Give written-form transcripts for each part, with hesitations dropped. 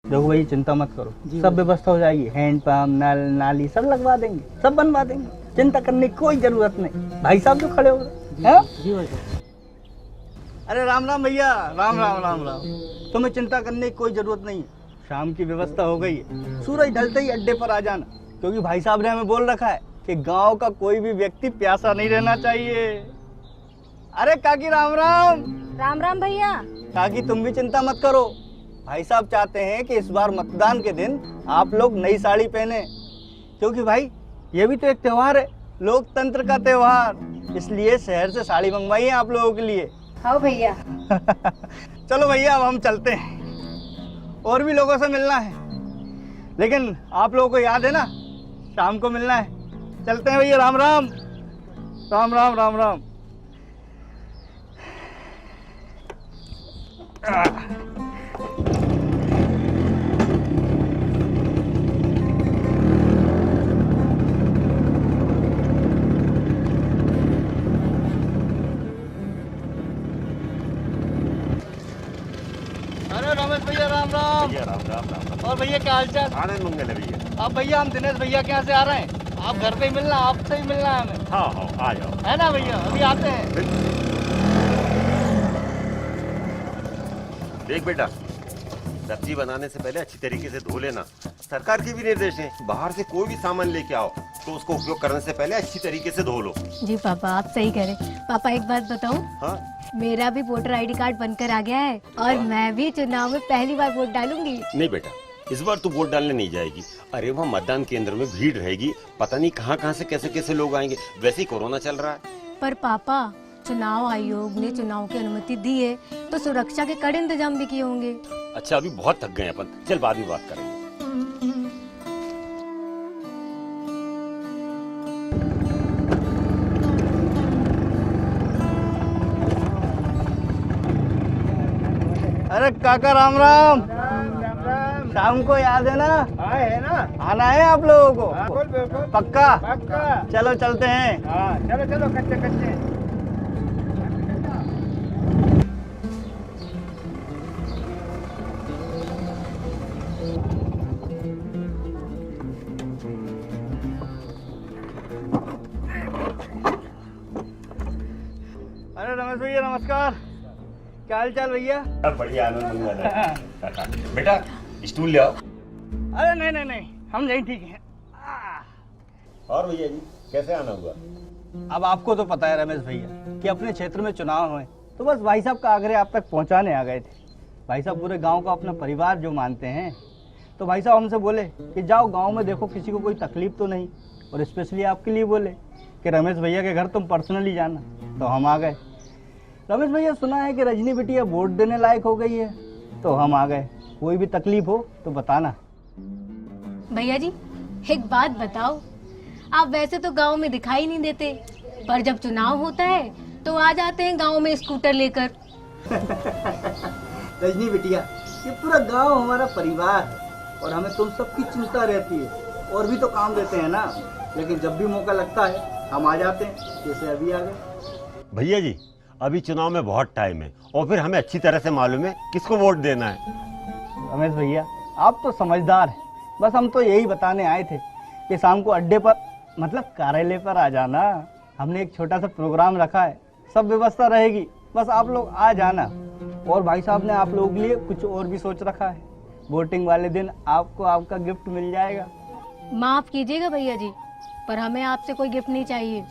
देखो भाई चिंता मत करो, सब व्यवस्था हो जाएगी। हैंडपंप, नल, नाली सब लगवा देंगे, सब बनवा देंगे। चिंता करने की कोई जरूरत नहीं। भाई साहब जो खड़े हो गए। अरे राम राम भैया, राम राम राम राम। तुम्हें चिंता करने की कोई जरूरत नहीं है। शाम की व्यवस्था हो गई है। सूरज ढलते ही अड्डे पर आ जाना, क्योंकि भाई साहब ने हमें बोल रखा है कि गांव का कोई भी व्यक्ति प्यासा नहीं रहना चाहिए। अरे काकी राम राम। राम राम भैया। काकी तुम भी चिंता मत करो। भाई साहब चाहते हैं कि इस बार मतदान के दिन आप लोग नई साड़ी पहने, क्योंकि भाई ये भी तो एक त्योहार है, लोकतंत्र का त्योहार। इसलिए शहर से साड़ी मंगवाई है आप लोगों के लिए। हाँ भैया। चलो भैया अब हम चलते हैं, और भी लोगों से मिलना है, लेकिन आप लोगों को याद है ना शाम को मिलना है। चलते हैं भैया, राम राम राम राम राम राम। अरे रमेश भैया राम राम। भैया राम राम राम राम। और भैया क्या हाल चाल? आनंद मंगल है भैया। अब भैया हम दिनेश भैया के यहाँ से आ रहे हैं, आप घर पे ही मिलना, आपसे ही मिलना है हमें, हाँ हाँ आ जाओ। है ना भैया? अभी आते हैं। देख बेटा, सब्जी बनाने से पहले अच्छी तरीके से धो लेना। सरकार के भी निर्देश है, बाहर से कोई भी सामान लेके आओ तो उसको उपयोग करने से पहले अच्छी तरीके से धो लो। जी पापा आप सही कह रहे। पापा एक बात बताऊं, हाँ मेरा भी वोटर आईडी कार्ड बनकर आ गया है और मैं भी चुनाव में पहली बार वोट डालूंगी। नहीं बेटा, इस बार तू वोट डालने नहीं जाएगी। अरे वहाँ मतदान केंद्र में भीड़ रहेगी, पता नहीं कहाँ कहाँ से कैसे कैसे लोग आएंगे, वैसे ही कोरोना चल रहा है। पर पापा चुनाव आयोग ने चुनाव की अनुमति दी है तो सुरक्षा के कड़े इंतजाम भी किए होंगे। अच्छा अभी बहुत थक गए अपन, चल बाद में बात करेंगे। अरे काका राम राम। शाम को याद है ना? है ना। आना है आप लोगों को? बिल्कुल बिल्कुल पक्का? पक्का। चलो चलते हैं। हाँ चलो चलो, कच्चे कच्चे। अरे रमेश भैया नमस्कार, क्या हाल चाल भैया? बढ़िया, आनंद मंगल है। बेटा स्टूल ले आओ। अरे नहीं नहीं नहीं, हम नहीं ठीक हैं। और भैया जी कैसे आना हुआ? अब आपको तो पता है रमेश भैया कि अपने क्षेत्र में चुनाव हुए, तो बस भाई साहब का आग्रह आप तक पहुंचाने आ गए थे। भाई साहब पूरे गांव का अपना परिवार जो मानते हैं, तो भाई साहब हमसे बोले कि जाओ गांव में देखो किसी को कोई तकलीफ तो नहीं, और स्पेशली आपके लिए बोले कि रमेश भैया के घर तुम पर्सनली जाना। तो हम आ गए। रमेश भैया सुना है कि रजनी बिटिया वोट देने लायक हो गई है, तो हम आ गए। कोई भी तकलीफ हो तो बताना। भैया जी एक बात बताओ, आप वैसे तो गांव में दिखाई नहीं देते, पर जब चुनाव होता है तो आ जाते हैं गांव में स्कूटर लेकर। रजनी बिटिया, ये पूरा गांव हमारा परिवार है और हमें तुम सबकी चिंता रहती है, और भी तो काम देते हैं ना, लेकिन जब भी मौका लगता है हम आ जाते हैं, जैसे अभी आ गए। भैया जी अभी चुनाव में बहुत टाइम है, और फिर हमें अच्छी तरह से मालूम है किसको वोट देना है। रमेश भैया आप तो समझदार हैं, बस हम तो यही बताने आए थे कि शाम को अड्डे पर मतलब कार्यालय पर आ जाना। हमने एक छोटा सा प्रोग्राम रखा है, सब व्यवस्था रहेगी, बस आप लोग आ जाना। और भाई साहब ने आप लोगों के लिए कुछ और भी सोच रखा है, वोटिंग वाले दिन आपको आपका गिफ्ट मिल जाएगा। माफ कीजिएगा भैया जी, पर हमें आपसे कोई गिफ्ट नहीं चाहिए,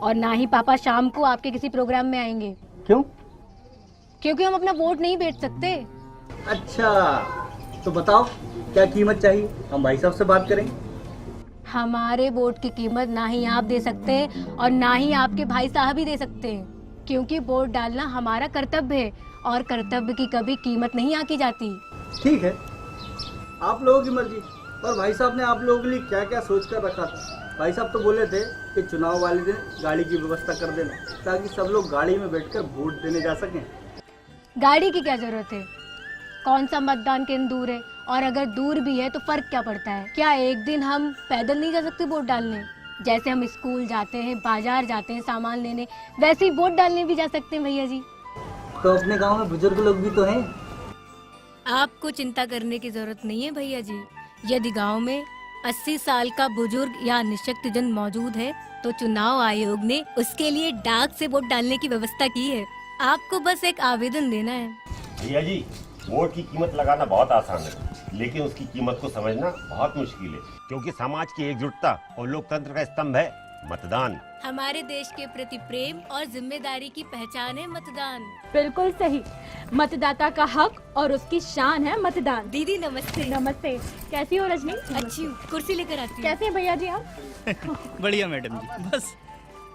और ना ही पापा शाम को आपके किसी प्रोग्राम में आएंगे। क्यों? क्योंकि हम अपना वोट नहीं बेच सकते। अच्छा तो बताओ क्या कीमत चाहिए, हम भाई साहब से बात करेंगे। हमारे वोट की कीमत ना ही आप दे सकते हैं और ना ही आपके भाई साहब ही दे सकते हैं, क्योंकि वोट डालना हमारा कर्तव्य है और कर्तव्य की कभी कीमत नहीं आकी जाती। ठीक है, आप लोगों की मर्जी। पर भाई साहब ने आप लोगों के लिए क्या क्या सोच कर रखा था? भाई साहब तो बोले थे कि चुनाव वाले दिन गाड़ी की व्यवस्था कर देना, ताकि सब लोग गाड़ी में बैठकर वोट देने जा सकें। गाड़ी की क्या जरूरत है? कौन सा मतदान केंद्र दूर है, और अगर दूर भी है तो फर्क क्या पड़ता है? क्या एक दिन हम पैदल नहीं जा सकते वोट डालने? जैसे हम स्कूल जाते हैं, बाजार जाते हैं सामान लेने, वैसे ही वोट डालने भी जा सकते हैं भैया जी। तो अपने गांव में बुजुर्ग लोग भी तो हैं। आपको चिंता करने की जरूरत नहीं है भैया जी। यदि गांव में 80 साल का बुजुर्ग या निःशक्तजन मौजूद है तो चुनाव आयोग ने उसके लिए डाक से वोट डालने की व्यवस्था की है। आपको बस एक आवेदन देना है। भैया जी, वोट की कीमत लगाना बहुत आसान है, लेकिन उसकी कीमत को समझना बहुत मुश्किल है, क्योंकि समाज की एकजुटता और लोकतंत्र का स्तंभ है मतदान। हमारे देश के प्रति प्रेम और जिम्मेदारी की पहचान है मतदान। बिल्कुल सही। मतदाता का हक और उसकी शान है मतदान। दीदी नमस्ते। नमस्ते। कैसी हो रजनी? अच्छी हूँ, कुर्सी लेकर आती हूँ। कैसे हैं भैया जी आप? बढ़िया मैडम जी, बस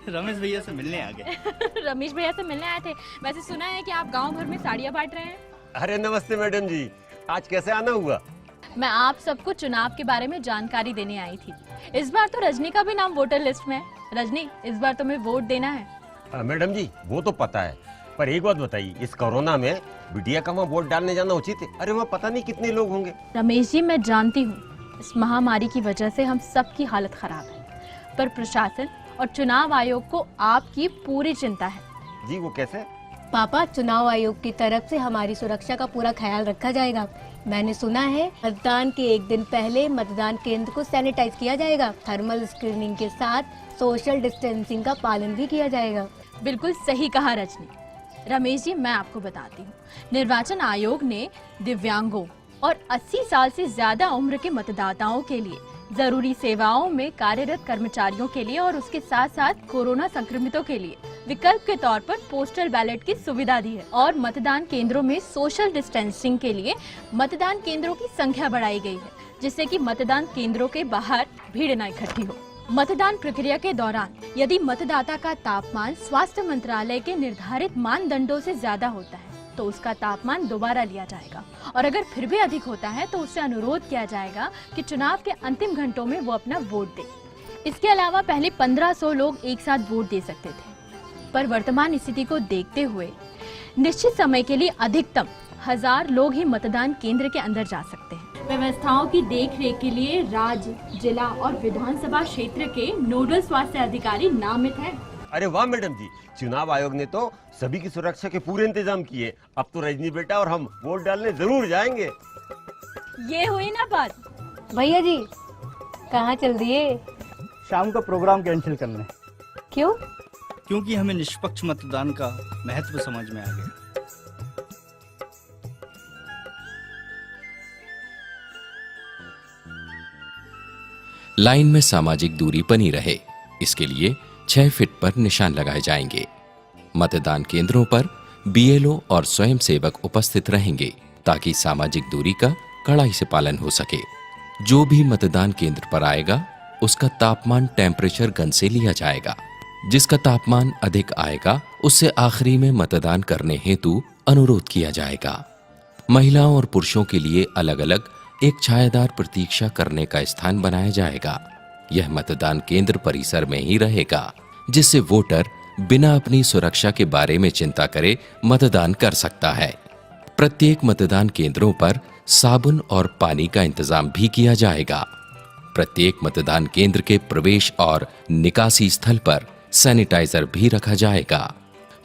रमेश भैया से मिलने आ गए। रमेश भैया से मिलने आए थे। वैसे सुना है कि आप गांव भर में साड़ियाँ बांट रहे हैं। अरे नमस्ते मैडम जी, आज कैसे आना हुआ? मैं आप सबको चुनाव के बारे में जानकारी देने आई थी। इस बार तो रजनी का भी नाम वोटर लिस्ट में है। रजनी, इस बार तुम्हें वोट देना है। मैडम जी, वो तो पता है, पर एक बात बताइए, इस कोरोना में बिटिया का वहाँ वोट डालने जाना उचित है? अरे वहाँ पता नहीं कितने लोग होंगे। रमेश जी, मैं जानती हूँ इस महामारी की वजह से हम सबकी हालत खराब है, पर प्रशासन और चुनाव आयोग को आपकी पूरी चिंता है। जी, वो कैसे? पापा, चुनाव आयोग की तरफ से हमारी सुरक्षा का पूरा ख्याल रखा जाएगा। मैंने सुना है मतदान के एक दिन पहले मतदान केंद्र को सैनिटाइज किया जाएगा। थर्मल स्क्रीनिंग के साथ सोशल डिस्टेंसिंग का पालन भी किया जाएगा। बिल्कुल सही कहा रजनी। रमेश जी, मैं आपको बताती हूँ, निर्वाचन आयोग ने दिव्यांगों और 80 साल से ज्यादा उम्र के मतदाताओं के लिए, जरूरी सेवाओं में कार्यरत कर्मचारियों के लिए और उसके साथ साथ कोरोना संक्रमितों के लिए विकल्प के तौर पर पोस्टल बैलेट की सुविधा दी है। और मतदान केंद्रों में सोशल डिस्टेंसिंग के लिए मतदान केंद्रों की संख्या बढ़ाई गई है, जिससे कि मतदान केंद्रों के बाहर भीड़ न इकट्ठी हो। मतदान प्रक्रिया के दौरान यदि मतदाता का तापमान स्वास्थ्य मंत्रालय के निर्धारित मानदंडों से ज्यादा होता है तो उसका तापमान दोबारा लिया जाएगा, और अगर फिर भी अधिक होता है तो उससे अनुरोध किया जाएगा कि चुनाव के अंतिम घंटों में वो अपना वोट दे। इसके अलावा पहले 1500 लोग एक साथ वोट दे सकते थे, पर वर्तमान स्थिति को देखते हुए निश्चित समय के लिए अधिकतम 1000 लोग ही मतदान केंद्र के अंदर जा सकते हैं। व्यवस्थाओं की देखरेख के लिए राज्य, जिला और विधानसभा क्षेत्र के नोडल स्वास्थ्य अधिकारी नामित हैं। अरे वाह मैडम जी, चुनाव आयोग ने तो सभी की सुरक्षा के पूरे इंतजाम किए। अब तो रजनी बेटा और हम वोट डालने जरूर जाएंगे। ये हुई ना बात। भैया जी, कहाँ चल दिए? शाम को प्रोग्राम कैंसिल करना है। क्यों? क्योंकि हमें निष्पक्ष मतदान का महत्व समझ में आ गया। लाइन में सामाजिक दूरी बनी रहे, इसके लिए 6 फीट पर निशान लगाए जाएंगे। मतदान केंद्रों पर बीएलओ और स्वयंसेवक उपस्थित रहेंगे ताकि सामाजिक दूरी का कड़ाई से पालन हो सके। जो भी मतदान केंद्र पर आएगा उसका तापमान टेम्परेचर गन से लिया जाएगा। जिसका तापमान अधिक आएगा उससे आखिरी में मतदान करने हेतु अनुरोध किया जाएगा। महिलाओं और पुरुषों के लिए अलग अलग एक छायादार प्रतीक्षा करने का स्थान बनाया जाएगा। यह मतदान केंद्र परिसर में ही रहेगा, जिससे वोटर बिना अपनी सुरक्षा के बारे में चिंता करे मतदान कर सकता है। प्रत्येक मतदान केंद्रों पर साबुन और पानी का इंतजाम भी किया जाएगा। प्रत्येक मतदान केंद्र के प्रवेश और निकासी स्थल पर सैनिटाइजर भी रखा जाएगा।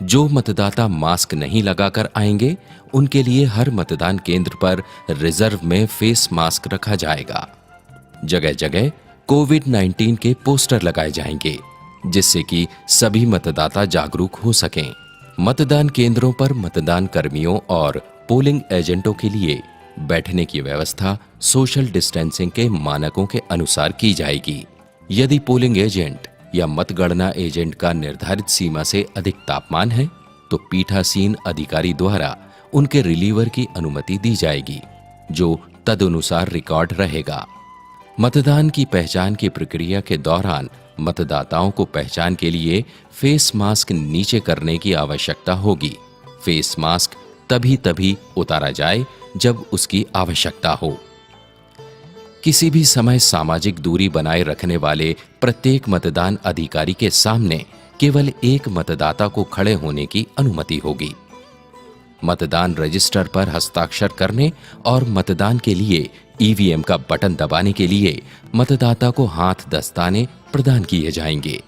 जो मतदाता मास्क नहीं लगाकर आएंगे उनके लिए हर मतदान केंद्र पर रिजर्व में फेस मास्क रखा जाएगा। जगह जगह कोविड-19 के पोस्टर लगाए जाएंगे, जिससे कि सभी मतदाता जागरूक हो सकें। मतदान केंद्रों पर मतदान कर्मियों और पोलिंग एजेंटों के लिए बैठने की व्यवस्था सोशल डिस्टेंसिंग के मानकों के अनुसार की जाएगी। यदि पोलिंग एजेंट या मतगणना एजेंट का निर्धारित सीमा से अधिक तापमान है तो पीठासीन अधिकारी द्वारा उनके रिलीवर की अनुमति दी जाएगी, जो तदनुसार रिकॉर्ड रहेगा। मतदान की पहचान की प्रक्रिया के दौरान मतदाताओं को पहचान के लिए फेस मास्क नीचे करने की आवश्यकता होगी। फेस मास्क तभी उतारा जाए जब उसकी आवश्यकता हो। किसी भी समय सामाजिक दूरी बनाए रखने वाले प्रत्येक मतदान अधिकारी के सामने केवल एक मतदाता को खड़े होने की अनुमति होगी। मतदान रजिस्टर पर हस्ताक्षर करने और मतदान के लिए ईवीएम का बटन दबाने के लिए मतदाता को हाथ दस्ताने प्रदान किए जाएंगे।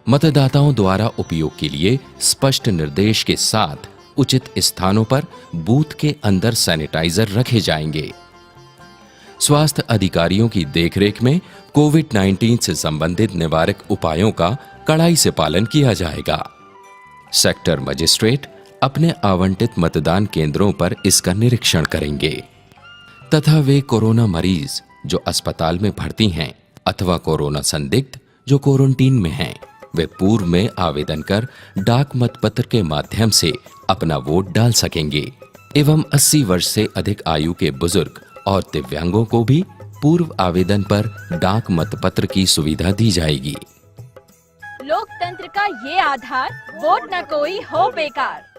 मतदाताओं द्वारा उपयोग के लिए स्पष्ट निर्देश के साथ उचित स्थानों पर बूथ के अंदर सैनिटाइजर रखे जाएंगे। स्वास्थ्य अधिकारियों की देखरेख में कोविड-19 से संबंधित निवारक उपायों का कड़ाई से पालन किया जाएगा। सेक्टर मजिस्ट्रेट अपने आवंटित मतदान केंद्रों पर इसका निरीक्षण करेंगे तथा वे कोरोना मरीज जो अस्पताल में भर्ती हैं अथवा कोरोना संदिग्ध जो क्वारंटीन में हैं, वे पूर्व में आवेदन कर डाक मतपत्र के माध्यम से अपना वोट डाल सकेंगे एवं 80 वर्ष से अधिक आयु के बुजुर्ग और दिव्यांगों को भी पूर्व आवेदन पर डाक मतपत्र की सुविधा दी जाएगी। लोकतंत्र का ये आधार, वोट न कोई हो बेकार।